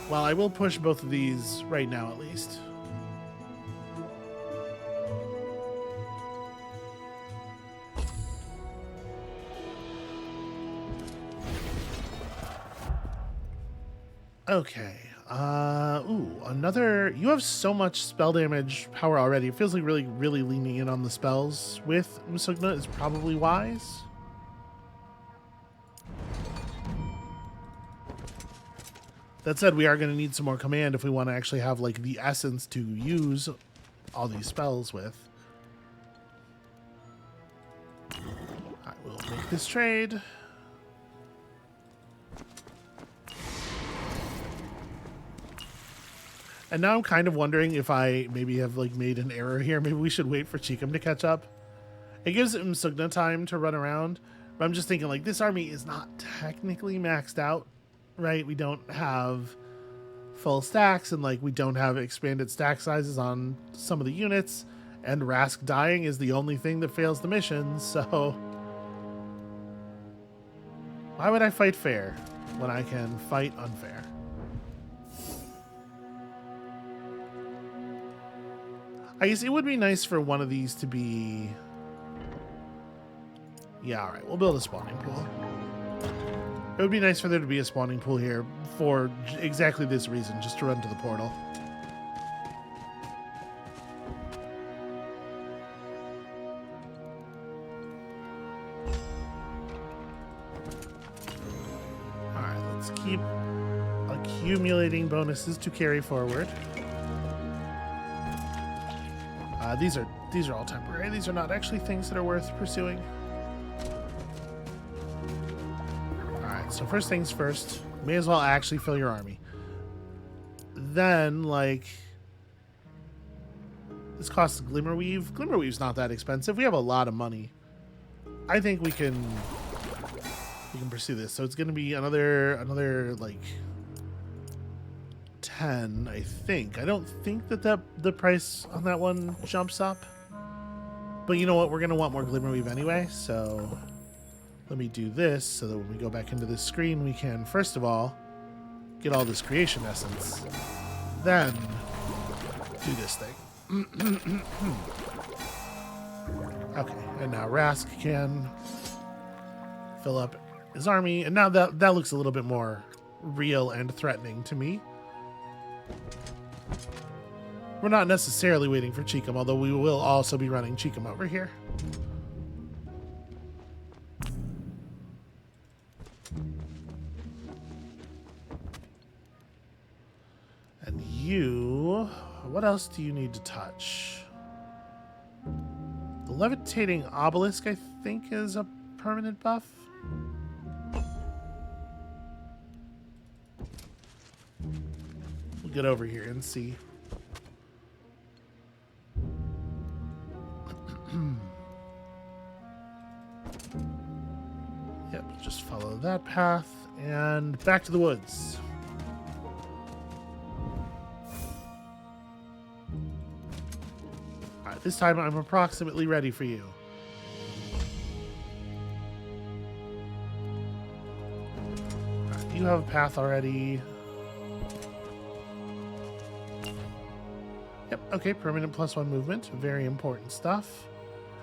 Well, I will push both of these right now, at least. Okay. Ooh, another... You have so much spell damage power already. It feels like really leaning in on the spells with Msugna is probably wise. That said, we are going to need some more command if we want to actually have, like, the essence to use all these spells with. I will make this trade. And now I'm kind of wondering if I maybe have like made an error here. Maybe we should wait for Cheekham to catch up. It gives Msugna time to run around. But I'm just thinking like this army is not technically maxed out, right? We don't have full stacks and like we don't have expanded stack sizes on some of the units. And Rask dying is the only thing that fails the mission. So why would I fight fair when I can fight unfair? I guess it would be nice for one of these to be Yeah, all right. We'll build a spawning pool. It would be nice for there to be a spawning pool here for exactly this reason, just to run to the portal. All right, let's keep accumulating bonuses to carry forward. These are all temporary. These are not actually things that are worth pursuing. Alright, so first things first, may as well actually fill your army. Then, like, this costs Glimmerweave. Glimmerweave's not that expensive. We have a lot of money. I think we can pursue this. So it's gonna be another like 10, I think. I don't think that the price on that one jumps up. But you know what? We're going to want more Glimmerweave anyway, so let me do this so that when we go back into this screen, we can, first of all, get all this creation essence. Then, do this thing. Okay, and now Rask can fill up his army, and now that looks a little bit more real and threatening to me. We're not necessarily waiting for Cheekum, although we will also be running Cheekum over here. And you... what else do you need to touch? The levitating obelisk, I think, is a permanent buff. We'll get over here and see. Yep, just follow that path and back to the woods. Alright, this time I'm approximately ready for you. Alright, you have a path already. Yep, okay, permanent +1 movement. Very important stuff.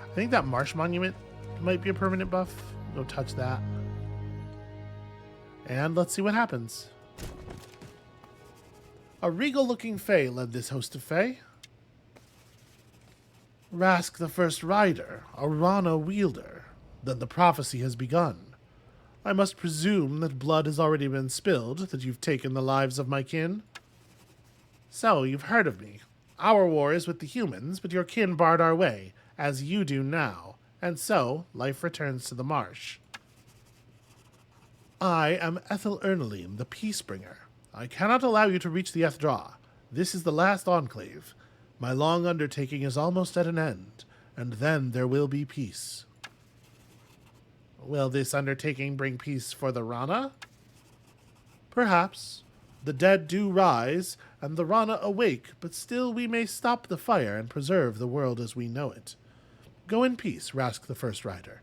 I think that Marsh monument might be a permanent buff. Go touch that. And let's see what happens. A regal-looking Fae led this host of Fae. Rask the first rider, a Rana wielder. Then the prophecy has begun. I must presume that blood has already been spilled, that you've taken the lives of my kin. So, you've heard of me. Our war is with the humans, but your kin barred our way, as you do now, and so life returns to the Marsh. I am Ethel Ernaline, the Peacebringer. I cannot allow you to reach the Ethdraw. This is the last enclave. My long undertaking is almost at an end, and then there will be peace. Will this undertaking bring peace for the Rana? Perhaps. The dead do rise, and the Rana awake, but still we may stop the fire and preserve the world as we know it. Go in peace, Rask the First Rider.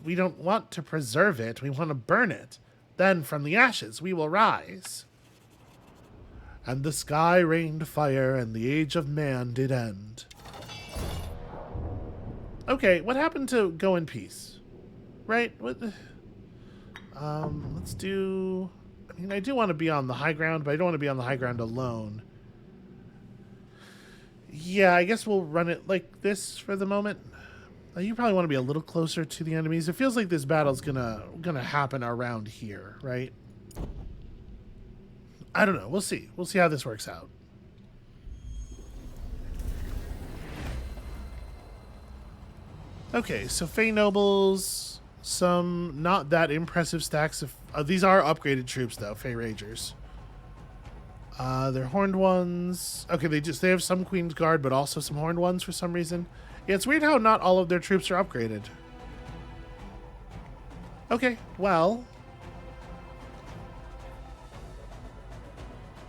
We don't want to preserve it, we want to burn it. Then from the ashes we will rise. And the sky rained fire, and the age of man did end. Okay, what happened to go in peace? Right? What? Let's do... I mean, I do want to be on the high ground, but I don't want to be on the high ground alone. Yeah, I guess we'll run it like this for the moment. You probably want to be a little closer to the enemies. It feels like this battle's gonna happen around here, right? I don't know. We'll see. We'll see how this works out. Okay, so Fey Nobles, some not that impressive stacks of... these are upgraded troops, though, Fey Ragers. They're horned ones. Okay, they have some Queen's Guard, but also some horned ones for some reason. Yeah, it's weird how not all of their troops are upgraded. Okay, well...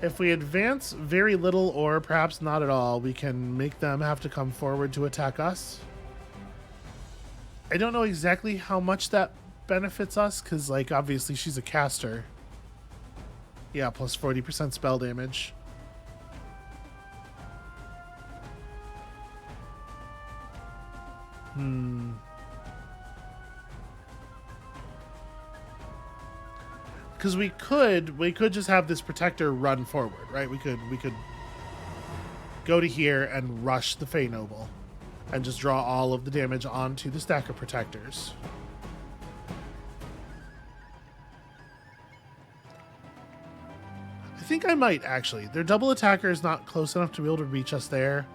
if we advance very little or perhaps not at all, we can make them have to come forward to attack us. I don't know exactly how much that benefits us, because, like, obviously she's a caster. Yeah, plus 40% spell damage. Because we could just have this protector run forward, right? We could go to here and rush the Fey Noble and just draw all of the damage onto the stack of protectors. I think I might, actually. Their double attacker is not close enough to be able to reach us there.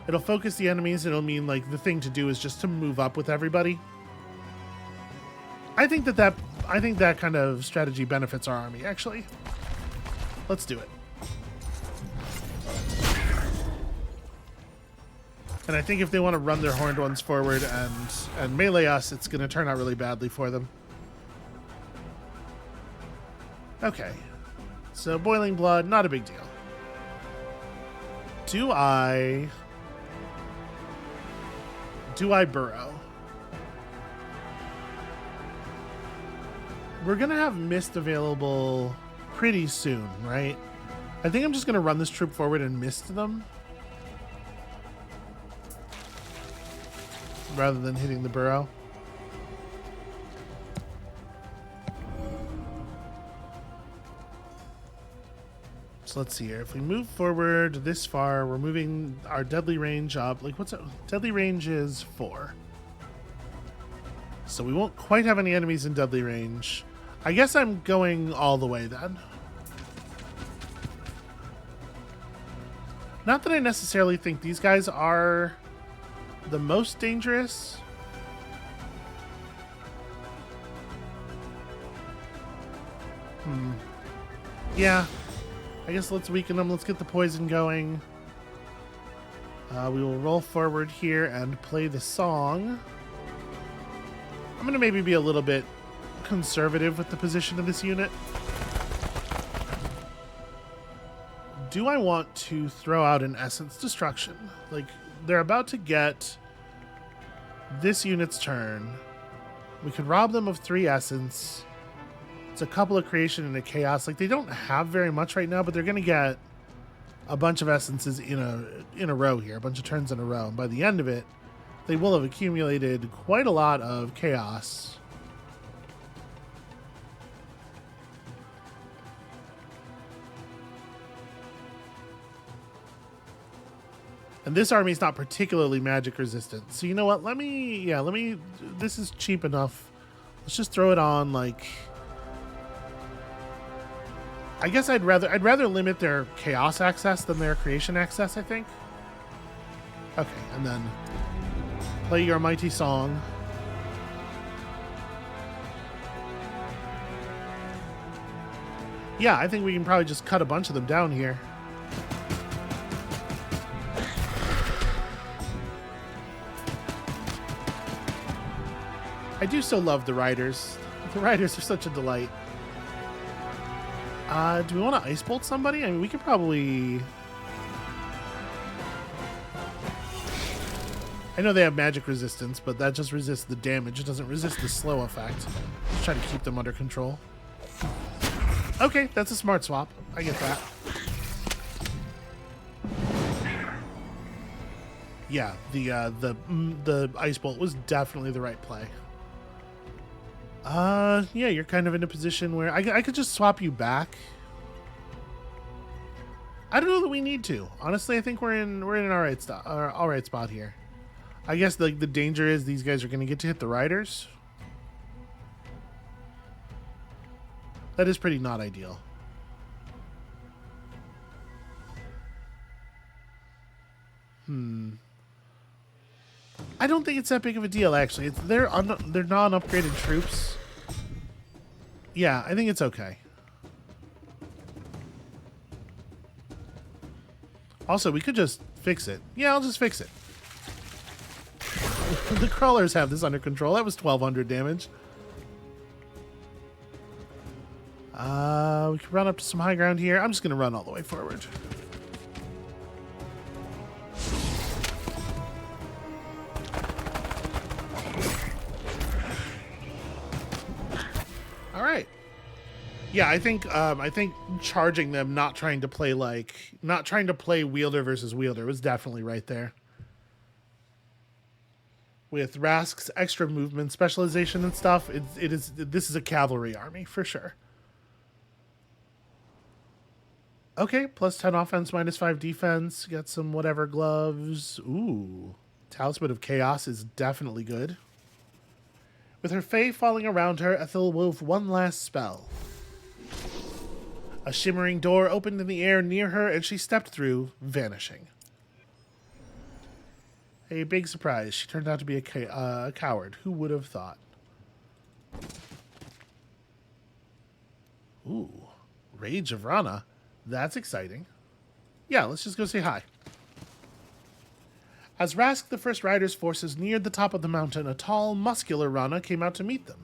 It'll focus the enemies, and it'll mean, like, the thing to do is just to move up with everybody. I think that kind of strategy benefits our army, actually. Let's do it. And I think if they want to run their horned ones forward and melee us, it's going to turn out really badly for them. Okay. So boiling blood, not a big deal. Do I burrow? We're going to have mist available pretty soon, right? I think I'm just going to run this troop forward and mist them, rather than hitting the burrow. So let's see here. If we move forward this far, we're moving our deadly range up. Like, what's it? Deadly range is 4. So we won't quite have any enemies in deadly range. I guess I'm going all the way then. Not that I necessarily think these guys are the most dangerous. Yeah. I guess let's weaken them. Let's get the poison going. We will roll forward here and play the song. I'm going to maybe be a little bit conservative with the position of this unit. Do I want to throw out an Essence Destruction? Like, they're about to get this unit's turn. We could rob them of 3 Essence. It's a couple of Creation and a Chaos. Like, they don't have very much right now, but they're going to get a bunch of Essences in a row here, a bunch of turns in a row. And by the end of it, they will have accumulated quite a lot of Chaos. And this army is not particularly magic resistant. So you know what? Let me, this is cheap enough. Let's just throw it on, like, I guess I'd rather limit their Chaos access than their Creation access, I think. Okay, and then play your mighty song. Yeah, I think we can probably just cut a bunch of them down here. I do so love the riders. The riders are such a delight. Do we want to Ice Bolt somebody? I mean, we could probably... I know they have magic resistance, but that just resists the damage. It doesn't resist the slow effect. Just try to keep them under control. Okay, that's a smart swap. I get that. Yeah, the Ice Bolt was definitely the right play. Yeah, you're kind of in a position where I could just swap you back. I don't know that we need to. Honestly, I think we're in an all right spot here. I guess the danger is these guys are going to get to hit the riders. That is pretty not ideal. I don't think it's that big of a deal, actually. They're non-upgraded troops. Yeah, I think it's okay. Also, we could just fix it. Yeah, I'll just fix it. The crawlers have this under control. That was 1,200 damage. We can run up to some high ground here. I'm just going to run all the way forward. All right. Yeah, I think charging them, not trying to play wielder versus wielder was definitely right there. With Rask's extra movement specialization and stuff, this is a cavalry army for sure. Okay, plus 10 offense, minus 5 defense. Got some whatever gloves. Ooh. Talisman of Chaos is definitely good. With her fae falling around her, Ethel wove one last spell. A shimmering door opened in the air near her, and she stepped through, vanishing. A big surprise. She turned out to be a coward. Who would have thought? Ooh. Rage of Rana. That's exciting. Yeah, let's just go say hi. As Rask the First Rider's forces neared the top of the mountain, a tall, muscular Rana came out to meet them.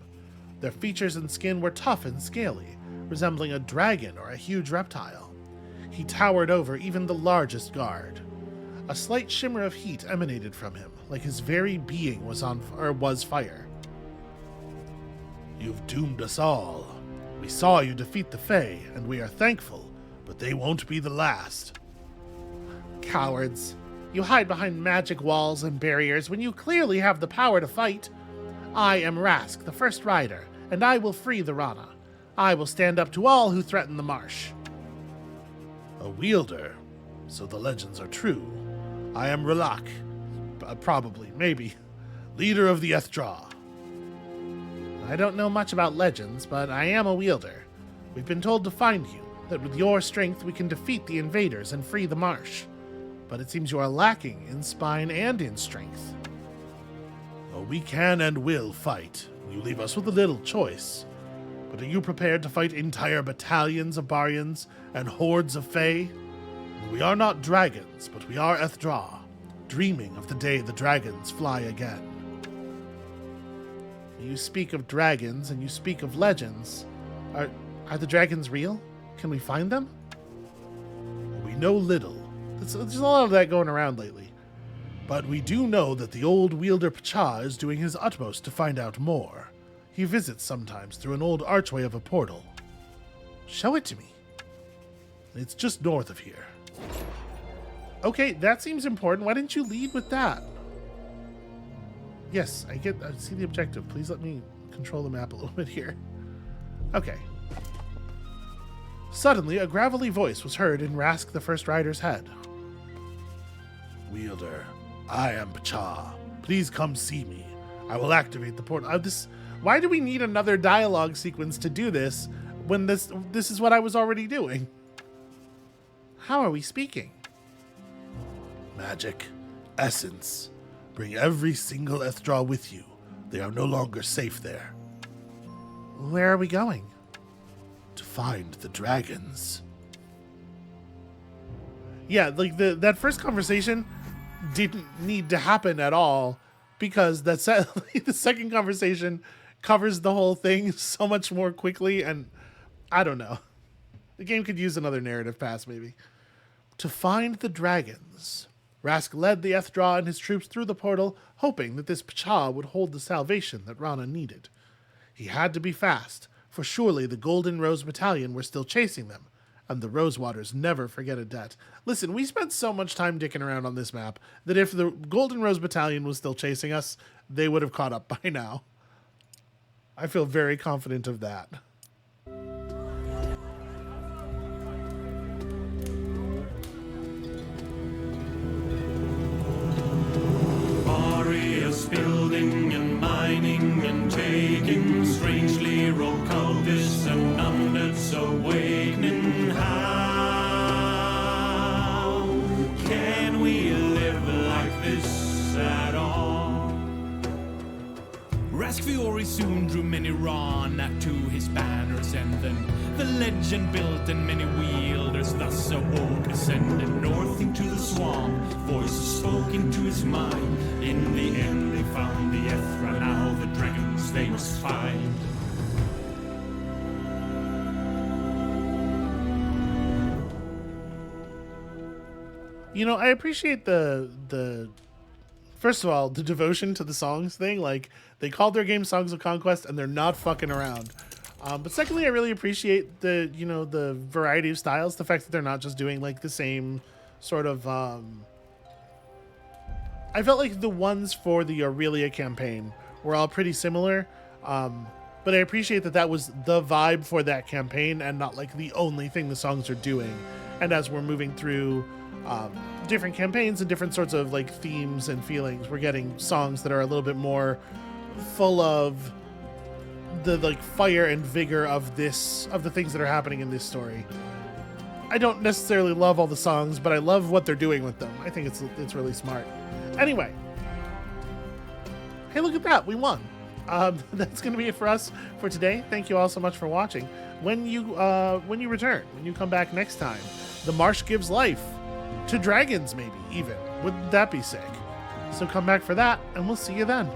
Their features and skin were tough and scaly, resembling a dragon or a huge reptile. He towered over even the largest guard. A slight shimmer of heat emanated from him, like his very being was fire. You've doomed us all. We saw you defeat the Fae, and we are thankful, but they won't be the last. Cowards. You hide behind magic walls and barriers when you clearly have the power to fight. I am Rask, the First Rider, and I will free the Rana. I will stand up to all who threaten the marsh. A wielder, so the legends are true. I am Relak, probably, maybe, leader of the Ethdraw. I don't know much about legends, but I am a wielder. We've been told to find you, that with your strength we can defeat the invaders and free the marsh. But it seems you are lacking in spine and in strength. Oh, we can and will fight. You leave us with a little choice. But are you prepared to fight entire battalions of Baryons and hordes of Fae? We are not dragons, but we are Ethdraw, dreaming of the day the dragons fly again. You speak of dragons and you speak of legends. Are the dragons real? Can we find them? We know little. There's a lot of that going around lately. But we do know that the old wielder Pacha is doing his utmost to find out more. He visits sometimes through an old archway of a portal. Show it to me. It's just north of here. Okay, that seems important. Why didn't you lead with that? Yes, I see the objective. Please let me control the map a little bit here. Okay. Suddenly, a gravelly voice was heard in Rask the First Rider's head. Wielder, I am Pacha. Please come see me. I will activate the portal. Why do we need another dialogue sequence to do this when this is what I was already doing? How are we speaking? Magic. Essence. Bring every single Ethdraw with you. They are no longer safe there. Where are we going? To find the dragons. Yeah, like that first conversation didn't need to happen at all because the second conversation covers the whole thing so much more quickly, and I don't know. The game could use another narrative pass, maybe. To find the dragons. Rask led the Ethdraw and his troops through the portal, hoping that this Pacha would hold the salvation that Rana needed. He had to be fast, for surely the Golden Rose Battalion were still chasing them, and the Rosewaters never forget a debt. Listen, we spent so much time dicking around on this map that if the Golden Rose Battalion was still chasing us, they would have caught up by now. I feel very confident of that. Building and mining and taking, strangely cultists and undeads awakening. How can we live like this at all? Rask Fiore soon drew many Rana to his banners, and then the legend built and many wielders thus awoke, ascended north into the swamp. Voices spoke into his mind. In the end they found the Ethra, now the dragons they must find. You know, I appreciate the first of all, the devotion to the songs thing. Like, they called their game Songs of Conquest and they're not fucking around. But secondly, I really appreciate the variety of styles, the fact that they're not just doing like the same sort of I felt like the ones for the Aurelia campaign were all pretty similar. But I appreciate that was the vibe for that campaign and not like the only thing the songs are doing. And as we're moving through different campaigns and different sorts of like themes and feelings, we're getting songs that are a little bit more full of the like fire and vigor of the things that are happening in this story. I don't necessarily love all the songs, but I love what they're doing with them. I think it's really smart. Anyway, hey, look at that, we won. That's going to be it for us for today. Thank you all so much for watching. When you return, when you come back next time, the Marsh gives life to dragons, maybe even. Wouldn't that be sick? So come back for that, and we'll see you then.